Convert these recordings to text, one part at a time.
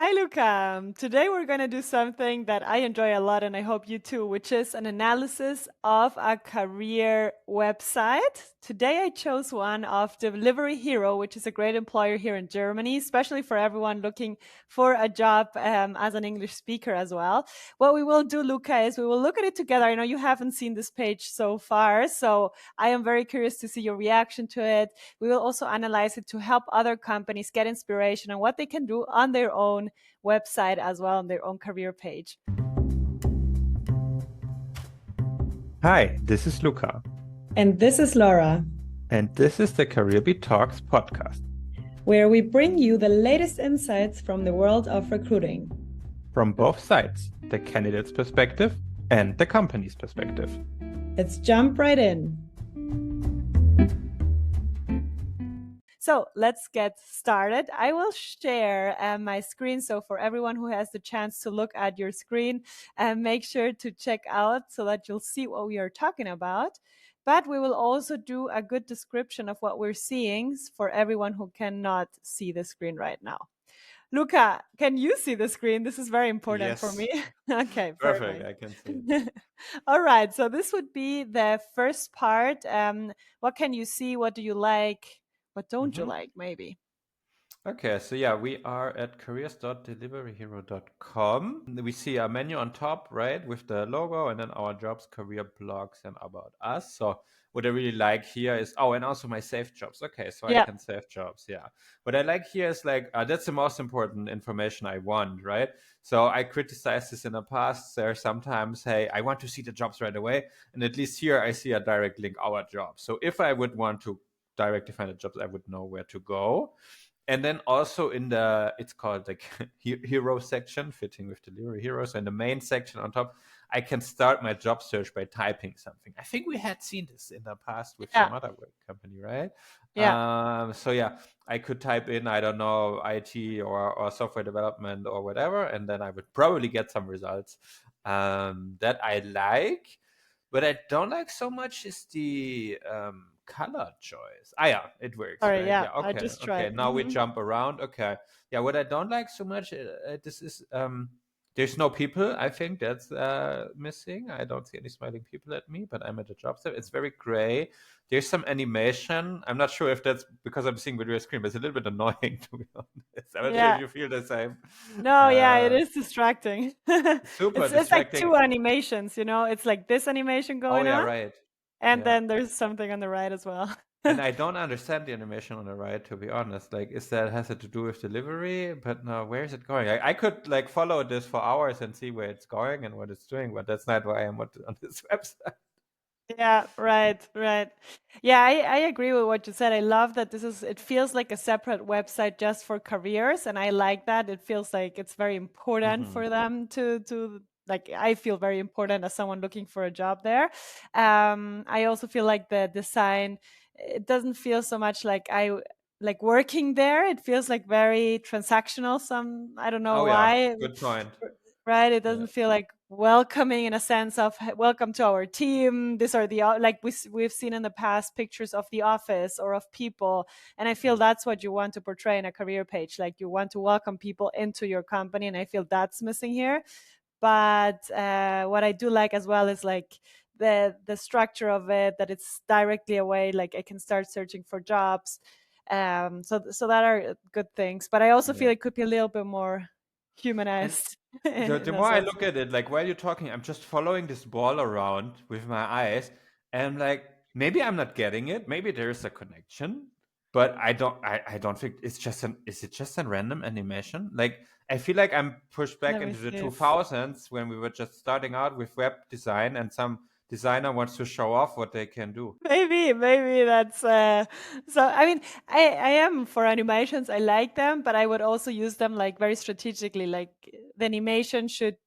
Hi, Luca. Today we're going to do something that I enjoy a lot, and I hope you too, which is an analysis of a career website. Today I chose one of Delivery Hero, which is a great employer here in Germany, especially for everyone looking for a job as an English speaker as well. What we will do, Luca, is we will look at it together. I know you haven't seen this page so far, so I am very curious to see your reaction to it. We will also analyze it to help other companies get inspiration on what they can do on their own website as well, on their own career page. Hi, this is Luca, And this is Laura, and this is the Career Beat Talks podcast. where we bring you the latest insights from the world of recruiting. From both sides, the candidate's perspective and the company's perspective. Let's jump right in. So let's get started. I will share my screen. So for everyone who has the chance to look at your screen, make sure to check out so that you'll see what we are talking about. But we will also do a good description of what we're seeing for everyone who cannot see the screen right now. Luca, can you see the screen? This is very important for Yes. me. Okay, Perfect, perfect. I can see it. All right, so this would be the first part. What can you see? What do you like? What don't you Mhm. like, maybe? Okay, so yeah, we are at careers.deliveryhero.com. We see a menu on top, right, with the logo and then our jobs, career blogs, and about us. So what I really like here is, oh, and also my save jobs. Okay, so I Yeah, can save jobs. Yeah. What I like here is like, that's the most important information I want, right? So I criticized this in the past. There sometimes, hey, I want to see the jobs right away. And at least here I see a direct link, our job. So if I would want to directly find the jobs, I would know where to go. And then also in the, it's called like hero section, fitting with delivery heroes. So in the main section on top, I can start my job search by typing something. I think we had seen this in the past with yeah, some other work company, right? yeah. So yeah, I could type in, I don't know, IT or software development or whatever, and then I would probably get some results that I like. What I don't like so much is the color choice. Ah, yeah, it works, Sorry, right? yeah, Yeah, I okay, just okay. tried. Now we jump around. Okay, yeah. What I don't like so much, this is there's no people. I think that's missing. I don't see any smiling people at me, but I'm at a job site. It's very gray. There's some animation. I'm not sure if that's because I'm seeing video screen, but it's a little bit annoying to be honest. I'm not sure if Yeah. you feel the same. No, yeah, it Uh, is distracting. Super It's like distracting. two animations, It's like this animation Oh going yeah, on, right. and Yeah. then there's something on the right as well. And I don't understand the animation on the right, to be honest. Like, is that has it to do with delivery? But no, where is it going? I could like follow this for hours and see where it's going and what it's doing, but that's not why I'm on this website. Yeah, right, right. Yeah, I agree with what you said. I love that it feels like a separate website just for careers. And I like that. It feels like it's very important Hmm. for them to like, I feel very important as someone looking for a job there. I also feel like the design, it doesn't feel so much like like working there. It feels like very transactional. I don't know Oh yeah, why, good point. right? It Yeah. doesn't feel like welcoming in a sense of welcome to our team. These are like we've seen in the past pictures of the office or of people, and I feel that's what you want to portray in a career page. Like you want to welcome people into your company, and I feel that's missing here. But what I do like as well is like the structure of it, that it's directly away. Like I can start searching for jobs. So that are good things. But I also Yeah. feel it could be a little bit more And humanized the in a more I sense. look at it, like while you're talking, I'm just following this ball around with my eyes, and I'm like, maybe I'm not getting it. Maybe there is a connection, but I don't think it's just an. Is it just a random animation? Like I feel like I'm pushed back Let me into the see. 2000s when we were just starting out with web design, and some designer wants to show off what they can do. Maybe that's so I mean I am for animations. I like them, but I would also use them like very strategically. Like the animation should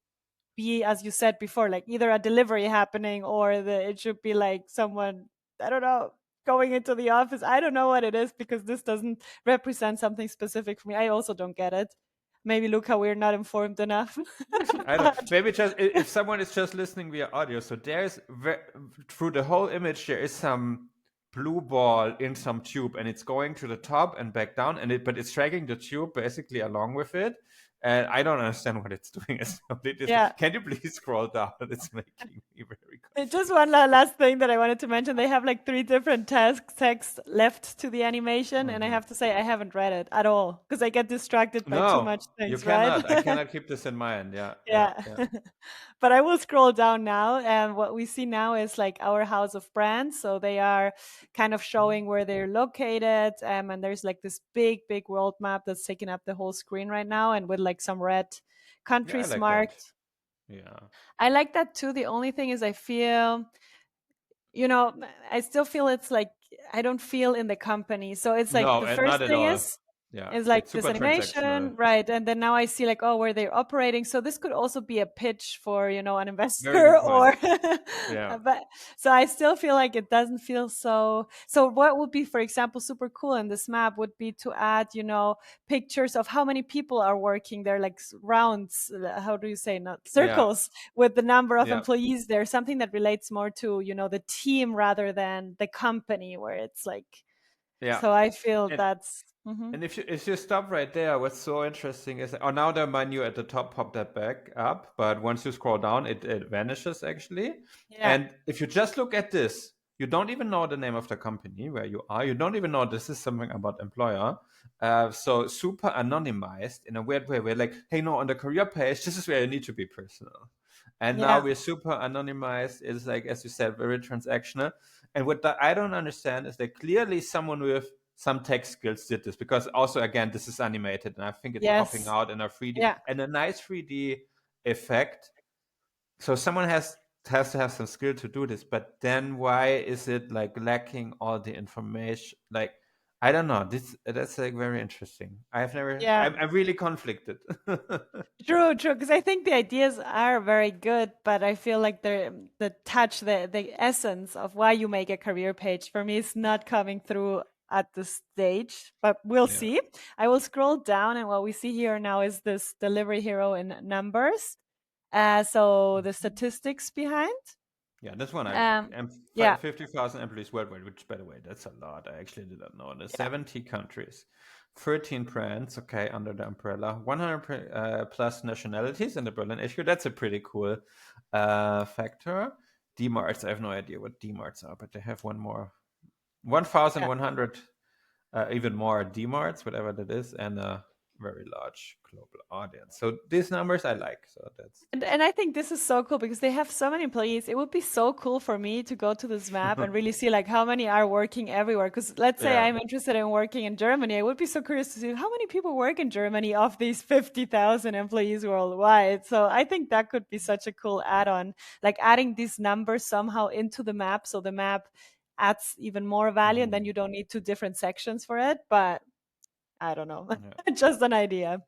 be, as you said before, like either a delivery happening or it should be like someone, I don't know, going into the office. I don't know what it is because this doesn't represent something specific for me. I also don't get it. Maybe look how we're not informed enough. I don't. But Maybe just if someone is just listening via audio. So through the whole image there is some blue ball in some tube, and it's going to the top and back down, but it's dragging the tube basically along with it. and I don't understand what it's doing. It's completely. Yeah. Can you please scroll down? It's making me very Just confused. one last thing that I wanted to mention. They have like three different tasks text left to the animation, and I Mhm. have to say I haven't read it at all because I get distracted by too No, much you things, right? cannot. I cannot keep this in mind. Yeah, yeah, Yeah. yeah. But I will scroll down now, and what we see now is like our house of brands. So they are kind of showing where they're located, and there's like this big world map that's taking up the whole screen right now, and with like some red Yeah, I countries like that. marked. Yeah. I like that too. The only thing is, I feel, you know, I still feel it's like I don't feel in the company. So it's like No, the and not first at thing all. Yeah, is like it's this super transactional. animation, right? And then now I see like, oh, where they're operating. So this could also be a pitch for, an Very good investor point. or Yeah. but so I still feel like it doesn't feel so what would be, for example, super cool in this map would be to add, pictures of how many people are working there, like rounds, how do you say, not Yeah. circles with the number of Yeah. employees there, something that relates more to, the team rather than the company, where it's like, Yeah. so I feel And that's mhm. And if you stop right there, what's so interesting is, oh, now the menu at the top popped that back up, but once you scroll down, it vanishes actually. Yeah. And if you just look at this, you don't even know the name of the company where you are. You don't even know this is something about employer. So super anonymized in a weird way. We're like, hey, no, on the career page, this is where you need to be personal. And now Yeah. we're super anonymized. It's like, as you said, very transactional. And what I don't understand is that clearly someone with some tech skills did this, because also again this is animated and I think it's popping Yes. out in a 3D Yeah. and a nice 3D effect. So someone has to have some skill to do this, but then why is it like lacking all the information? Like, I don't know. That's like very interesting. I've never. Yeah. I'm really conflicted. True, true. Because I think the ideas are very good, but I feel like the touch, the essence of why you make a career page for me is not coming through at this stage. But we'll Yeah. see. I will scroll down, and what we see here now is this delivery hero in numbers. So the statistics behind. Yeah, this one I like. Um, And yeah, 50,000 employees worldwide, which, by the way, that's a lot. I actually did not know. There's yeah, 70 countries, 13 brands, okay, under the umbrella, 100 plus nationalities in the Berlin issue. That's a pretty cool factor. D-Marts, I have no idea what D-Marts are, but they have one more. yeah. 1,100, even more D-Marts, whatever that is, and a very large global audience. So these numbers I like. So that's And I think this is so cool because they have so many employees. It would be so cool for me to go to this map and really see like how many are working everywhere. Because let's say yeah. I'm interested in working in Germany, I would be so curious to see how many people work in Germany of these 50,000 employees worldwide. So I think that could be such a cool add-on, like adding these numbers somehow into the map, so the map adds even more value, and then Mhm. you don't need two different sections for it. But I don't know, Yeah. just an idea.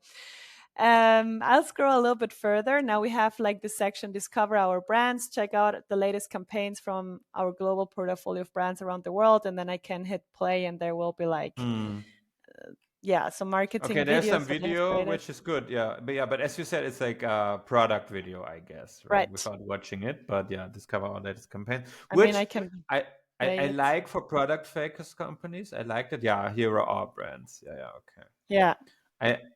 I'll scroll a little bit further. Now we have like the section Discover Our Brands, check out the latest campaigns from our global portfolio of brands around the world. And then I can hit play, and there will be like, Mm. yeah, some Okay, marketing there's videos some that they have video, created. which is good. But as you said, it's like a product video, I guess, right? Right. Without watching it, but yeah, discover our latest campaign, I mean, which I can I I play it. like for product focused companies. I like that. Yeah, here are our brands. Yeah, yeah, okay. Yeah.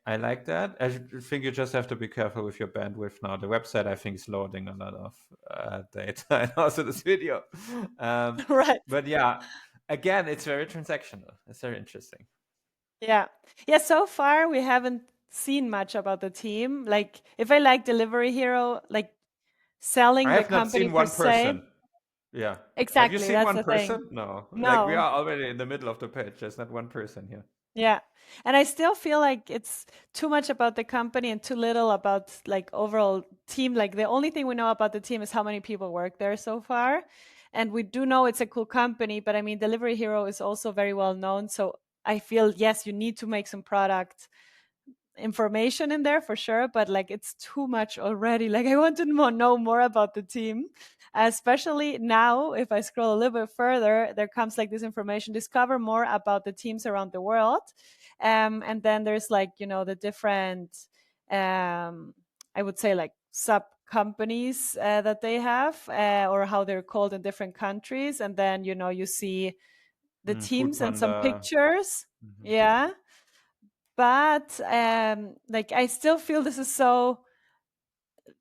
I like that. Think you just have to be careful with your bandwidth now. The website, I think, is loading a lot of data, and also this video. Um, Right. but yeah, again, it's very transactional. It's very interesting. Yeah. Yeah. So far, we haven't seen much about the team. Like, if I like Delivery Hero, like I selling the have not company seen per one se. person. Yeah. Have you Exactly. seen That's one the thing. person? No. Like we No. are already in the middle of the page. There's not one person here. Yeah. And I still feel like it's too much about the company and too little about like overall team. Like the only thing we know about the team is how many people work there so far. And we do know it's a cool company, but I mean, Delivery Hero is also very well known. So I feel, yes, you need to make some product information in there for sure, but like it's too much already. Like I want to know more about the team, especially now. If I scroll a little bit further, there comes like this information: discover more about the teams around the world, and then there's like the different, I would say like sub companies that they have, or how they're called in different countries, and then you see the Food teams and some Panda. pictures. Mhm. Yeah, but like I still feel this is so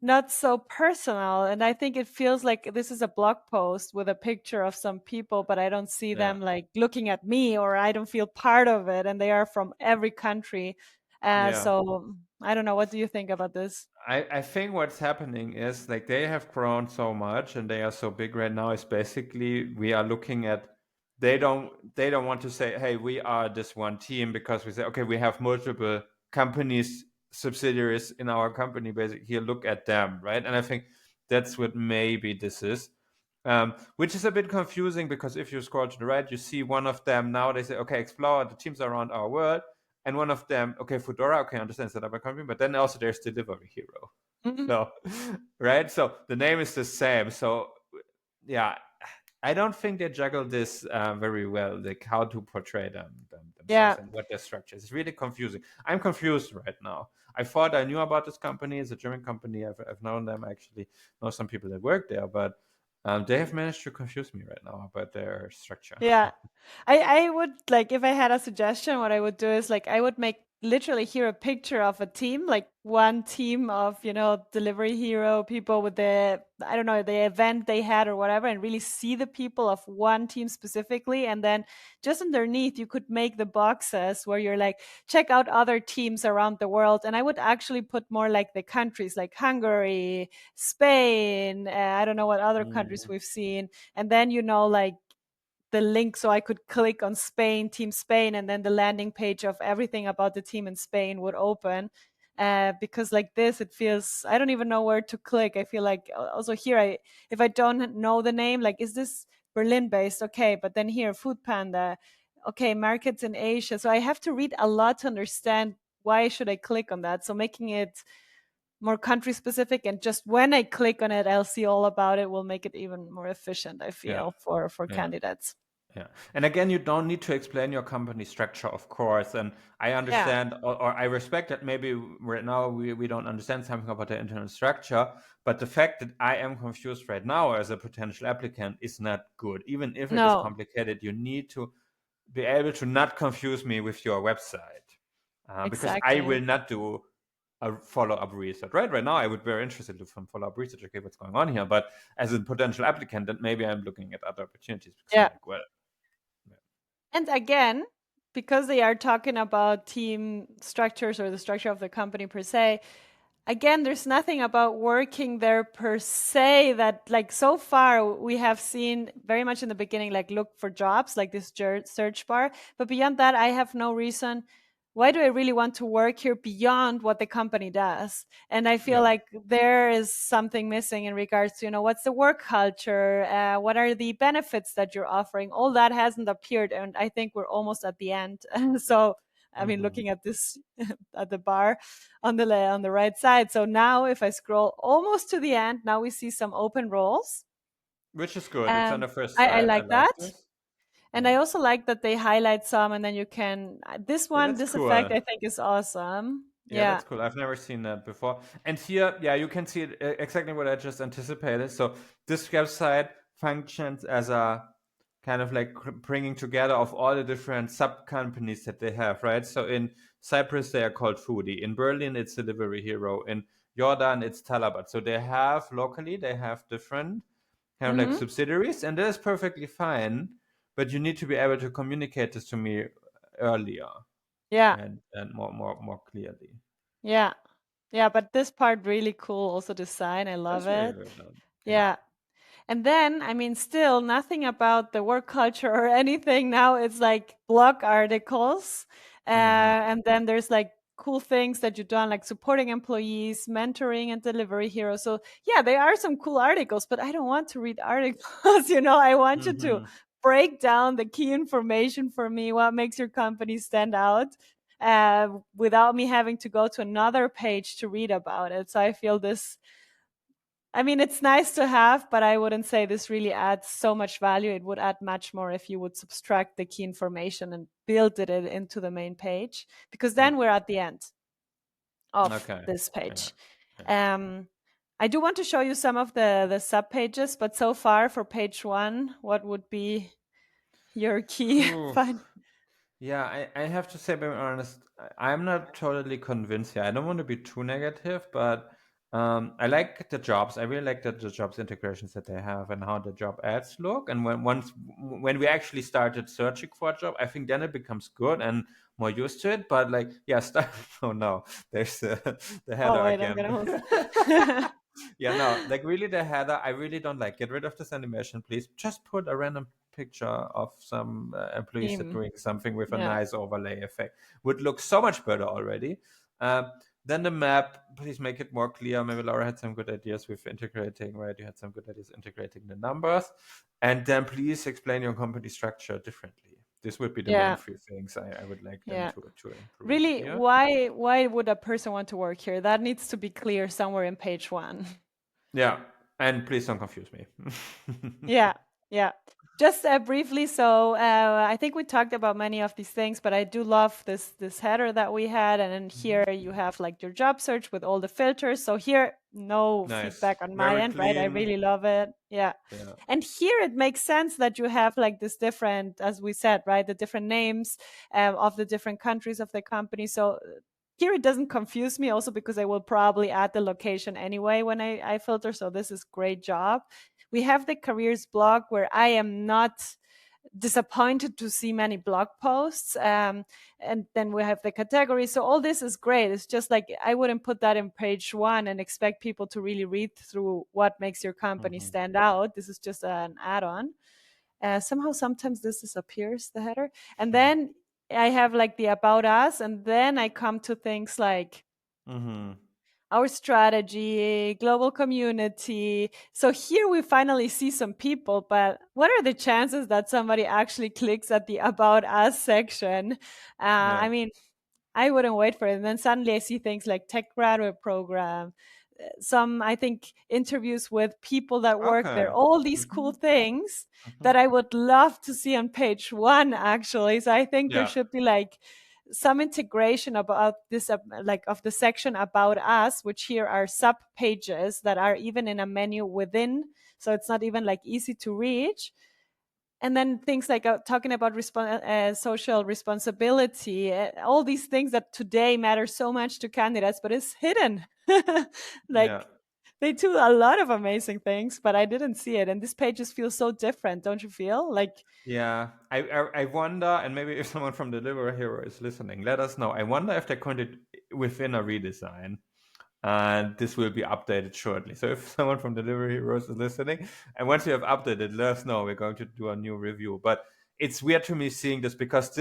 not so personal, and I think it feels like this is a blog post with a picture of some people, but I don't see Yeah. them like looking at me, or I don't feel part of it, and they are from every country. Yeah. So I don't know. What do you think about this? I think what's happening is like they have grown so much and they are so big right now is basically we are looking at they don't want to say, hey, we are this one team, because we say, okay, we have multiple companies, subsidiaries in our company, basically here, look at them, right? And I think that's what maybe this is. Which is a bit confusing, because if you scroll to the right, you see one of them now. They say, okay, explore the teams around our world, and one of them, okay, Foodora, okay, I understand it's another company, but then also there's Delivery Hero. Mhm. So, right? So the name is the same. So, yeah, I don't think they juggle this very well, like how to portray themselves Yeah, and what their structure is. It's really confusing. I'm confused right now. I thought I knew about this company. It's a German company. I've known them. I actually know some people that work there, but they have managed to confuse me right now about their structure. yeah. I would like if I had a suggestion, what I would do is like I would make literally here a picture of a team, like one team of, delivery hero people with the I don't know, the event they had or whatever, and really see the people of one team specifically. And then just underneath you could make the boxes where you're like, check out other teams around the world. And I would actually put more like the countries like Hungary, Spain, I don't know what other countries Mm. we've seen. And then like the link so I could click on Spain, Team Spain, and then the landing page of everything about the team in Spain would open. Because like this, it feels I don't even know where to click. I feel like also here, if I don't know the name, like is this Berlin based? Okay, but then here, Food Panda, okay, markets in Asia. So I have to read a lot to understand why should I click on that. So making it more country specific, and just when I click on it, I'll see all about it. Will make it even more efficient. I Yeah, feel for yeah. candidates. Yeah. And again, you don't need to explain your company structure, of course. And I Yeah. understand, or I respect that maybe right now we don't understand something about the internal structure. But the fact that I am confused right now as a potential applicant is not good. Even if it is No, complicated, you need to be able to not confuse me with your website. Because I exactly. will not do a follow-up research. Right now, I would be very interested to do follow-up research. Okay, what's going on here? But as a potential applicant, then maybe I'm looking at other opportunities because I'm Yeah. like, well, yeah. And again, because they are talking about team structures or the structure of the company per se, again, there's nothing about working there per se that, like, so far we have seen very much in the beginning, like, look for jobs, like this search bar. But beyond that, I have no reason. Why do I really want to work here beyond what the company does? And I feel Yeah. like there is something missing in regards to, what's the work culture? What are the benefits that you're offering? All that hasn't appeared. And I think we're almost at the end. So, I mean, Hmm. looking at this at the bar, on the right side. So now if I scroll almost to the end, now we see some open roles. Which is good. It's on the first I side. I like like that. this. And I Yeah. also like that they highlight some and then you can this Yeah, one, that's this effect cool. I think is awesome. Yeah, Yeah. that's cool. I've never seen that before. And here, yeah, you can see it, exactly what I just anticipated. So this website functions as a kind of like bringing together of all the different sub companies that they have, right? So in Cyprus, they are called Foodie. In Berlin, it's Delivery Hero. In Jordan, it's Talabat. So they have locally, they have different kind of like Mhm. subsidiaries, and that is perfectly fine. But you need to be able to communicate this to me earlier Yeah. and more clearly. Yeah. Yeah, but this part really cool also design. I love That's very it. well done. Yeah. Yeah. And then, I mean, still nothing about the work culture or anything. Now it's like blog articles. Hmm. And then there's like cool things that you've done, like supporting employees, mentoring and delivery heroes. So, yeah, there are some cool articles, but I don't want to read articles. I want you to Hmm. break down the key information for me. What makes your company stand out? Without me having to go to another page to read about it. So I feel this I mean, it's nice to have, but I wouldn't say this really adds so much value. It would add much more if you would subtract the key information and build it into the main page, because Yeah. then we're at the end of Okay. this Yeah. page. Yeah. Um, I do want to show you some of the sub pages, but so far for page one, what would be your key Phew. find? Yeah, I have to say, being honest, I'm not totally convinced here. I don't want to be too negative, but I like the jobs. I really like the jobs integrations that they have and how the job ads look. And when we actually started searching for a job, I think then it becomes good and more used to it. But like, yeah, start. Oh no, there's the Oh, header wait, I'm again. gonna move. Yeah, no, like really the header, I really don't like. Get rid of this animation, please. Just put a random picture of some employees that Theme. doing something with a Yeah. nice overlay effect. Would look so much better already. Then the map, please make it more clear. Maybe Laura had some good ideas with integrating, right? You had some good ideas integrating the numbers. And then please explain your company structure differently. This would be the main Yeah. three things I would like them Yeah. to improve Really, here. why would a person want to work here? That needs to be clear somewhere in page one. Yeah. And please don't confuse me. Yeah, yeah. Just briefly, so I think we talked about many of these things, but I do love this header that we had, and then Mhm. here you have like your job search with all the filters. So here, no Nice. feedback on my Very end, right? I clean. really love it. Yeah. Yeah. And here it makes sense that you have like this different, as we said, right? The different names of the different countries of the company. So here it doesn't confuse me also because I will probably add the location anyway when I filter. So this is great job. We have the careers blog where I am not disappointed to see many blog posts. And then we have the category. So all this is great. It's just like I wouldn't put that in page one and expect people to really read through what makes your company Mhm. stand out. This is just an add on. Somehow, sometimes this disappears, the header. And Mhm. then I have like the about us. And then I come to things like Mhm. our strategy, global community. So here we finally see some people, but what are the chances that somebody actually clicks at the About Us section? Yeah. I mean, I wouldn't wait for it. And then suddenly I see things like tech graduate program, some, I think, interviews with people that work there, Okay. all these cool Mhm. things that Mhm. I would love to see on page one, actually. So I think there Yeah. should be like some integration about this, like of the section about us, which here are sub pages that are even in a menu within. So it's not even like easy to reach, and then things like talking about social responsibility, all these things that today matter so much to candidates, but it's hidden. Yeah. Like they do a lot of amazing things, but I didn't see it. And these pages feel so different, don't you feel? Like, Yeah. I wonder, and maybe if someone from Delivery Hero is listening, let us know. I wonder if they're going to within a redesign. And this will be updated shortly. So if someone from Delivery Heroes is listening, and once you have updated, let us know. We're going to do a new review. But it's weird to me seeing this because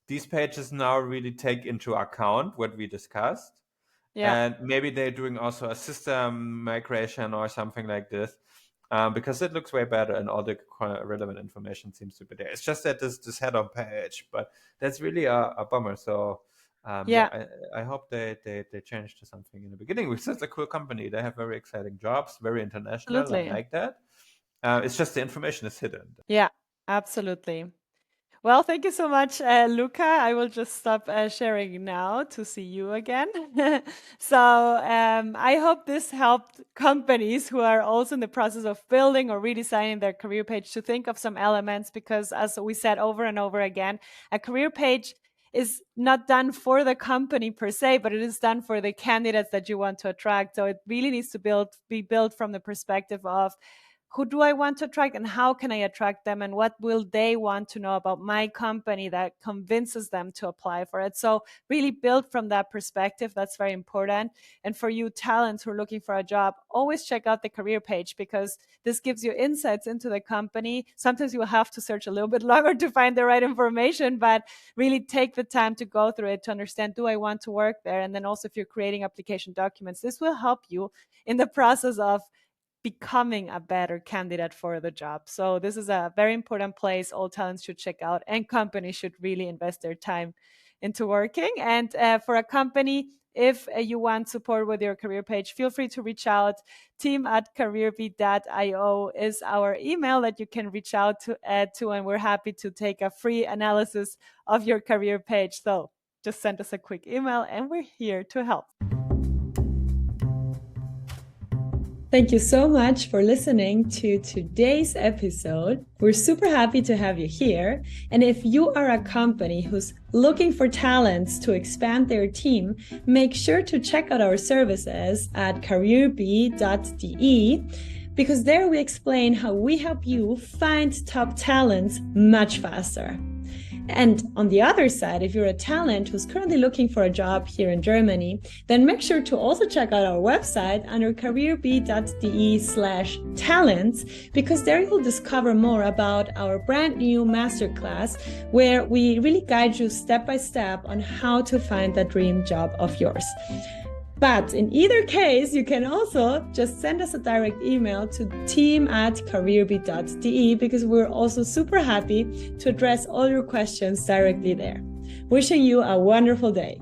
these pages now really take into account what we discussed, yeah, and maybe they're doing also a system migration or something like this. Because it looks way better and all the relevant information seems to be there. It's just that this head-on page, but that's really a bummer. So yeah, yeah, I hope they change to something in the beginning. Because it's a cool company. They have very exciting jobs, very international. I absolutely. like that. It's just the information is hidden. Yeah, absolutely. Well, thank you so much, Luca. I will just stop sharing now to see you again. So I hope this helped companies who are also in the process of building or redesigning their career page to think of some elements because, as we said over and over again, a career page is not done for the company per se, but it is done for the candidates that you want to attract. So it really needs to be built from the perspective of who do I want to attract and how can I attract them and what will they want to know about my company that convinces them to apply for it. So really build from that perspective. That's very important. And for you talents who are looking for a job, always check out the career page because this gives you insights into the company. Sometimes you will have to search a little bit longer to find the right information, but really take the time to go through it to understand, do I want to work there? And then also if you're creating application documents, this will help you in the process of becoming a better candidate for the job. So this is a very important place all talents should check out, and companies should really invest their time into working. And for a company, if you want support with your career page, feel free to reach out. team@careerbeat.io is our email that you can reach out to, and we're happy to take a free analysis of your career page. So just send us a quick email, and we're here to help. Thank you so much for listening to today's episode. We're super happy to have you here. And if you are a company who's looking for talents to expand their team, make sure to check out our services at careerb.de, because there we explain how we help you find top talents much faster. And on the other side, if you're a talent who's currently looking for a job here in Germany, then make sure to also check out our website under careerb.de/talents, because there you'll discover more about our brand new masterclass, where we really guide you step by step on how to find that dream job of yours. But in either case, you can also just send us a direct email to team@careerb.de, because we're also super happy to address all your questions directly there. Wishing you a wonderful day.